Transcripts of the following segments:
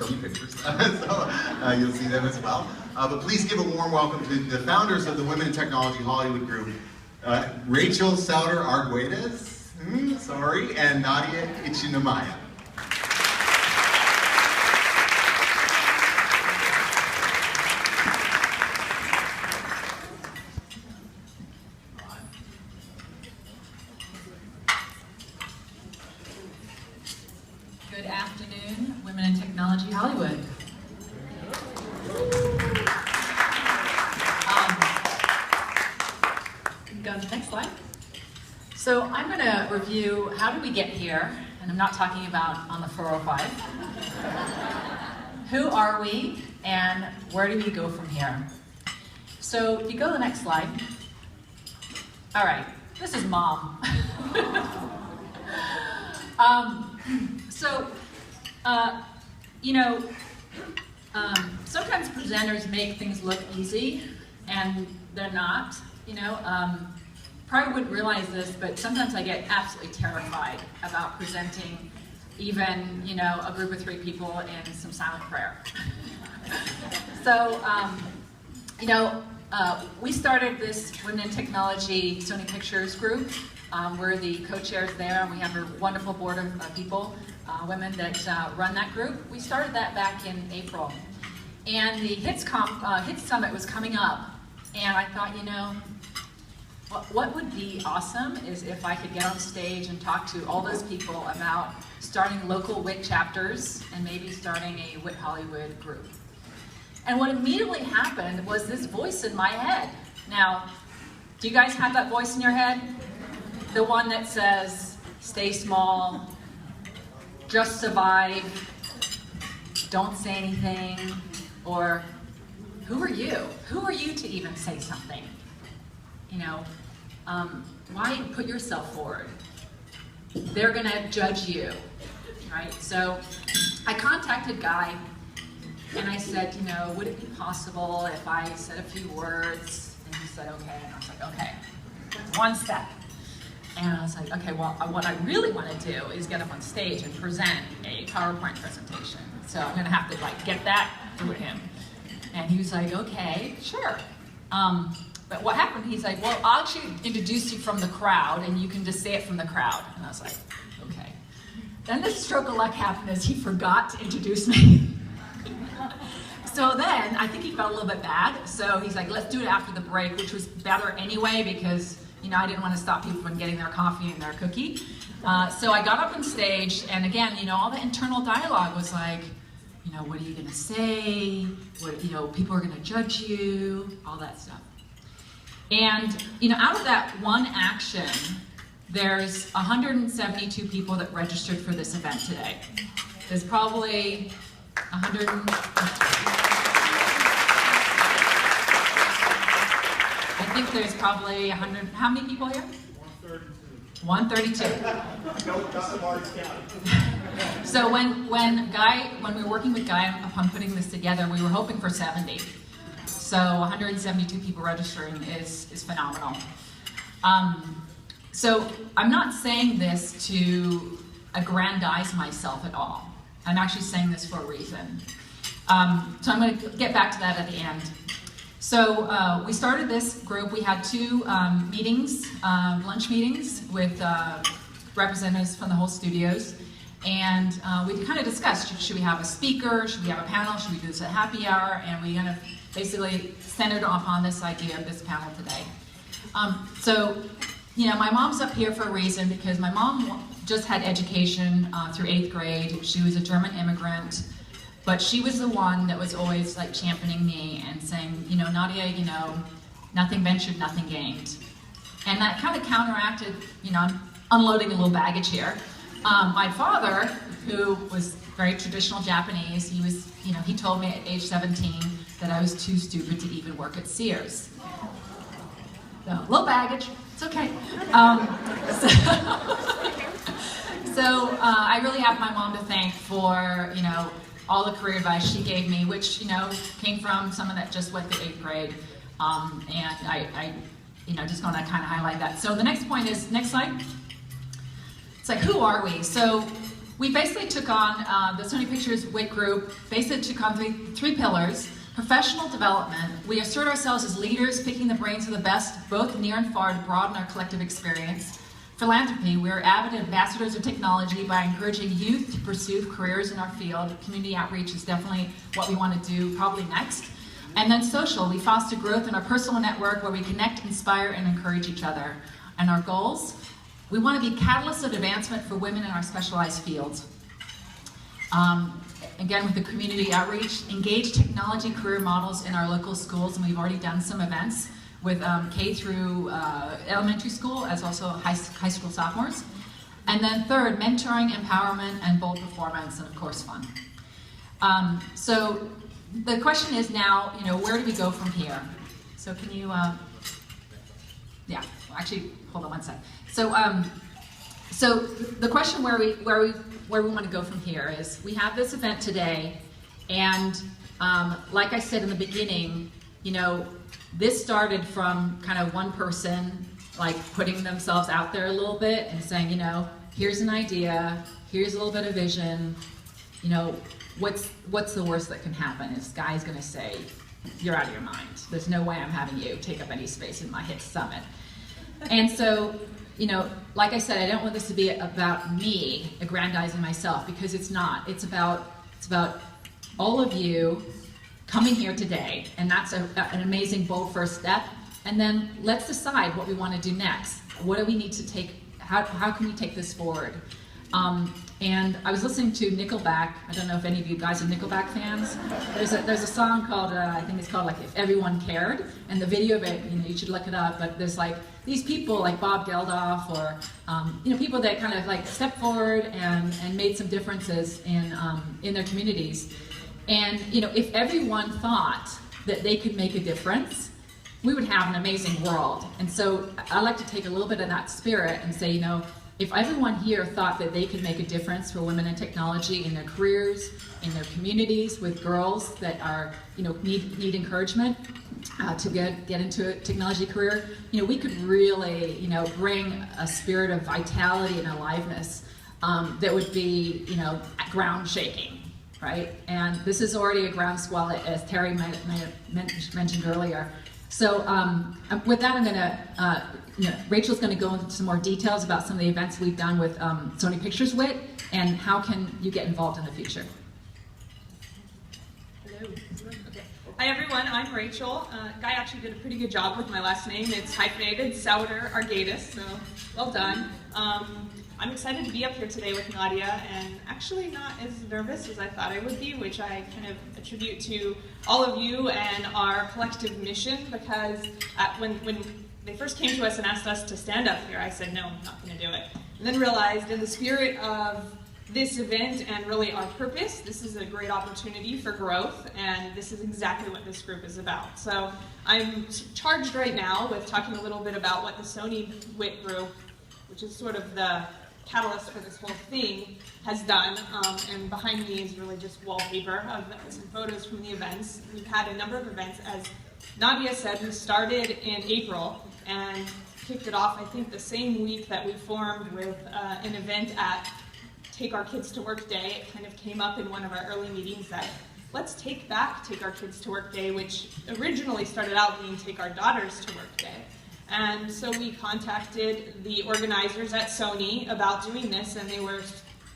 still be pictures, so you'll see them as well. But please give a warm welcome to the founders of the Women in Technology Hollywood Group, Rachel Sauter-Arguedas, and Nadia Ichinamaya. Good afternoon, Women in Technology Hollywood. Go to the next slide. So I'm going to review how did we get here, and I'm not talking about on the 405. Who are we, and where do we go from here? So if you go to the next slide. All right, this is Mom. Sometimes presenters make things look easy, and they're not. Probably wouldn't realize this, but sometimes I get absolutely terrified about presenting even, a group of 3 people in some silent prayer. So, we started this Women in Technology Sony Pictures group. We're the co-chairs there, and we have a wonderful board of people, women that run that group. We started that back in April. And the HITS Summit was coming up, and I thought, what would be awesome is if I could get on stage and talk to all those people about starting local WIT chapters and maybe starting a WIT Hollywood group. And what immediately happened was this voice in my head. Now, do you guys have that voice in your head? The one that says, stay small, just survive, don't say anything, or who are you? Who are you to even say something? Why put yourself forward? They're gonna judge you, right? So I contacted Guy and I said, would it be possible if I said a few words? And he said, okay. And I was like, okay, one step. And I was like, okay, well, what I really want to do is get up on stage and present a PowerPoint presentation. So I'm gonna have to get that through him. And he was like, okay, sure. But what happened, he's like, well, I'll actually introduce you from the crowd, and you can just say it from the crowd. And I was like, okay. Then this stroke of luck happened as he forgot to introduce me. So then, I think he felt a little bit bad, so he's like, let's do it after the break, which was better anyway, because I didn't want to stop people from getting their coffee and their cookie. So I got up on stage, and again, all the internal dialogue was like, what are you going to say? People are going to judge you, all that stuff. And, out of that one action, there's 172 people that registered for this event today. There's probably 100. I think there's probably 100. How many people here? 132. 132. So when we were working with Guy upon putting this together, we were hoping for 70. So 172 people registering is phenomenal. So I'm not saying this to aggrandize myself at all. I'm actually saying this for a reason. So I'm going to get back to that at the end. So we started this group. We had 2 meetings, lunch meetings with representatives from the whole studios. And we kind of discussed, should we have a speaker? Should we have a panel? Should we do this at happy hour? And we kind of basically centered upon this idea of this panel today. My mom's up here for a reason, because my mom just had education through 8th grade. She was a German immigrant, but she was the one that was always championing me and saying, Nadia, nothing ventured, nothing gained. And that kind of counteracted, I'm unloading a little baggage here. My father, who was very traditional Japanese, he told me at age 17 that I was too stupid to even work at Sears. So, low baggage, it's okay. I really have my mom to thank for, all the career advice she gave me, which, came from someone that just went to 8th grade. And I just want to kind of highlight that. So the next point is, next slide. It's who are we? So we basically took on, the Sony Pictures WIT group, basically took on three pillars. Professional development. We assert ourselves as leaders, picking the brains of the best, both near and far, to broaden our collective experience. Philanthropy. We are avid ambassadors of technology by encouraging youth to pursue careers in our field. Community outreach is definitely what we want to do probably next. And then social. We foster growth in our personal network where we connect, inspire, and encourage each other. And our goals? We want to be catalysts of advancement for women in our specialized fields. Again, with the community outreach, engage technology career models in our local schools, and we've already done some events with K through elementary school, as also high school sophomores. And then third, mentoring, empowerment, and bold performance, and of course fun. So the question is now, where do we go from here? So can you, yeah, well, actually, hold on one sec. So the question where we want to go from here is, we have this event today, and like I said in the beginning, this started from kind of one person like putting themselves out there a little bit and saying, here's an idea, here's a little bit of vision, what's the worst that can happen? Is this guy's going to say, you're out of your mind. There's no way I'm having you take up any space in my HIT summit. And so, like I said, I don't want this to be about me aggrandizing myself, because it's not. It's about all of you coming here today, and that's an amazing, bold first step. And then let's decide what we want to do next. What do we need to take? How can we take this forward? And I was listening to Nickelback. I don't know if any of you guys are Nickelback fans. There's a song called, I think it's called like If Everyone Cared, and the video of it, you should look it up, but there's like these people like Bob Geldof or people that kind of like stepped forward and made some differences in their communities. And if everyone thought that they could make a difference, we would have an amazing world. And so I like to take a little bit of that spirit and say, if everyone here thought that they could make a difference for women in technology in their careers, in their communities, with girls that are, need encouragement to get into a technology career, we could really, bring a spirit of vitality and aliveness that would be, ground shaking, right? And this is already a groundswell, as Terry mentioned earlier. So with that, I'm going to, Rachel's going to go into some more details about some of the events we've done with Sony Pictures WIT and how can you get involved in the future. Hello. Okay. Hi everyone, I'm Rachel. Guy actually did a pretty good job with my last name. It's hyphenated, Sauter Argatis, so well done. I'm excited to be up here today with Nadia, and actually not as nervous as I thought I would be, which I kind of attribute to all of you and our collective mission, because when they first came to us and asked us to stand up here, I said, no, I'm not going to do it. And then realized, in the spirit of this event and really our purpose, this is a great opportunity for growth, and this is exactly what this group is about. So I'm charged right now with talking a little bit about what the Sony WIT group, which is sort of the catalyst for this whole thing, has done. And behind me is really just wallpaper of some photos from the events. We've had a number of events. As Nadia said, we started in April and kicked it off, I think, the same week that we formed with an event at Take Our Kids to Work Day. It kind of came up in one of our early meetings that let's take back Take Our Kids to Work Day, which originally started out being Take Our Daughters to Work Day. And so we contacted the organizers at Sony about doing this, and they were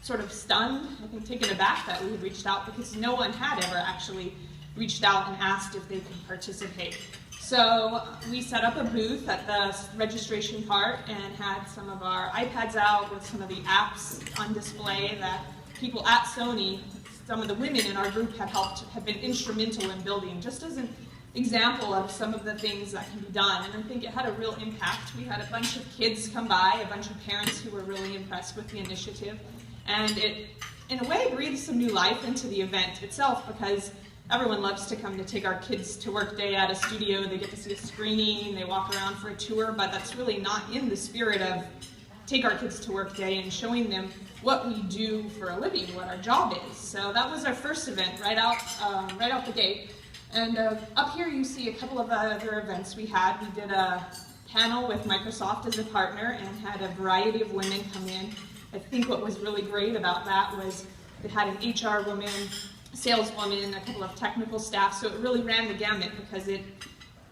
sort of stunned, I think taken aback that we had reached out, because no one had ever actually reached out and asked if they could participate. So we set up a booth at the registration part and had some of our iPads out with some of the apps on display that people at Sony, some of the women in our group have been instrumental in building, just as an example of some of the things that can be done. And I think it had a real impact. We had a bunch of kids come by, a bunch of parents who were really impressed with the initiative. And it, in a way, breathed some new life into the event itself, because everyone loves to come to Take Our Kids to Work Day at a studio. They get to see a screening, they walk around for a tour, but that's really not in the spirit of Take Our Kids to Work Day and showing them what we do for a living, what our job is. So that was our first event right out the gate. And up here you see a couple of other events we had. We did a panel with Microsoft as a partner and had a variety of women come in. I think what was really great about that was it had an HR woman, a saleswoman, a couple of technical staff, so it really ran the gamut because it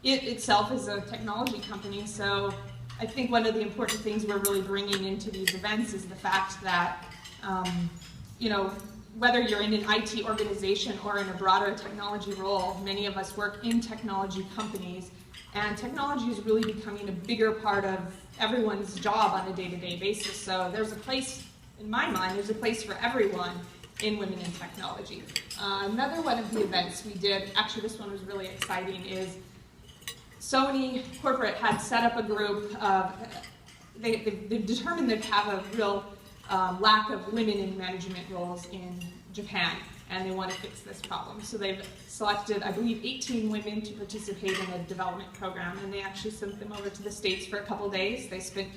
itself is a technology company. So I think one of the important things we're really bringing into these events is the fact that, you know, whether you're in an IT organization or in a broader technology role, many of us work in technology companies, and technology is really becoming a bigger part of everyone's job on a day-to-day basis. So there's a place, in my mind, there's a place for everyone in women in technology. Another one of the events we did, actually this one was really exciting, is Sony corporate had set up a group of, they've determined they have a real lack of women in management roles in Japan, and they want to fix this problem. So they've selected, I believe, 18 women to participate in a development program, and they actually sent them over to the States for a couple days. They spent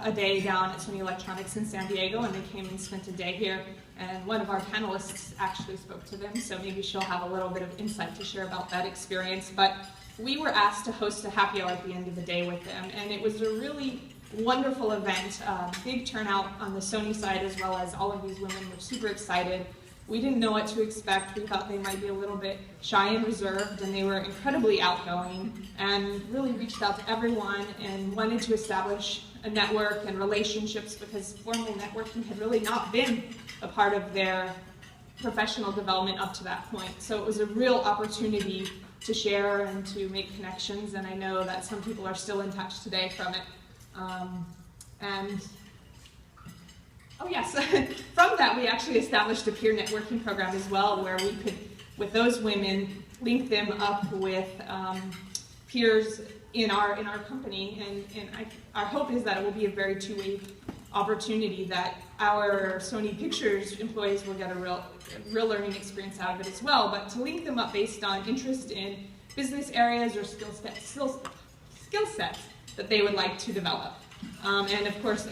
a day down at Sony Electronics in San Diego, and they came and spent a day here, and one of our panelists actually spoke to them, so maybe she'll have a little bit of insight to share about that experience. But we were asked to host a happy hour at the end of the day with them, and it was a really wonderful event, big turnout on the Sony side, as well as all of these women were super excited. We didn't know what to expect. We thought they might be a little bit shy and reserved, and they were incredibly outgoing and really reached out to everyone and wanted to establish a network and relationships, because formal networking had really not been a part of their professional development up to that point. So it was a real opportunity to share and to make connections, and I know that some people are still in touch today from it. Oh yes, from that we actually established a peer networking program as well, where we could, with those women, link them up with peers in our company, and our hope is that it will be a very two-way opportunity, that our Sony Pictures employees will get a real learning experience out of it as well, but to link them up based on interest in business areas or skill sets that they would like to develop. And of course,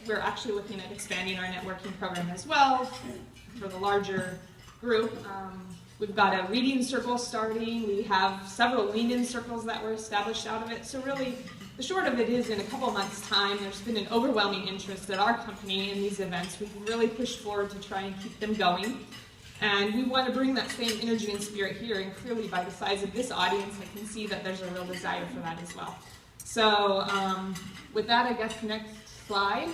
we're actually looking at expanding our networking program as well for the larger group. We've got a reading circle starting. We have several lean-in circles that were established out of it. So really, the short of it is, in a couple months' time, there's been an overwhelming interest at our company in these events. We've really pushed forward to try and keep them going. And we want to bring that same energy and spirit here, and clearly by the size of this audience, I can see that there's a real desire for that as well. So with that, I guess the next slide,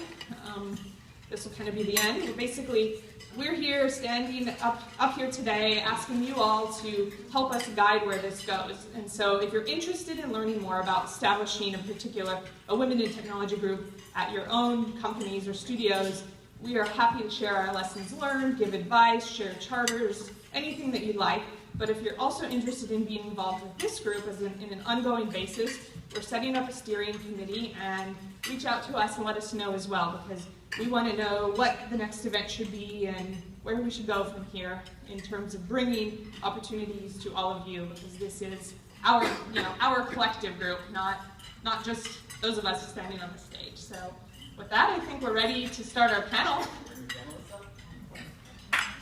this will kind of be the end. But basically, we're here standing up here today asking you all to help us guide where this goes. And so if you're interested in learning more about establishing a women in technology group at your own companies or studios, we are happy to share our lessons learned, give advice, share charters, anything that you'd like. But if you're also interested in being involved with this group in an ongoing basis, we're setting up a steering committee, and reach out to us and let us know as well, because we want to know what the next event should be and where we should go from here in terms of bringing opportunities to all of you, because this is our collective group, not just those of us standing on the stage. So with that, I think we're ready to start our panel.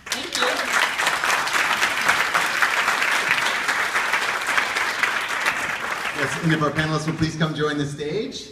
Thank you. Yes, and if our panelists will please come join the stage.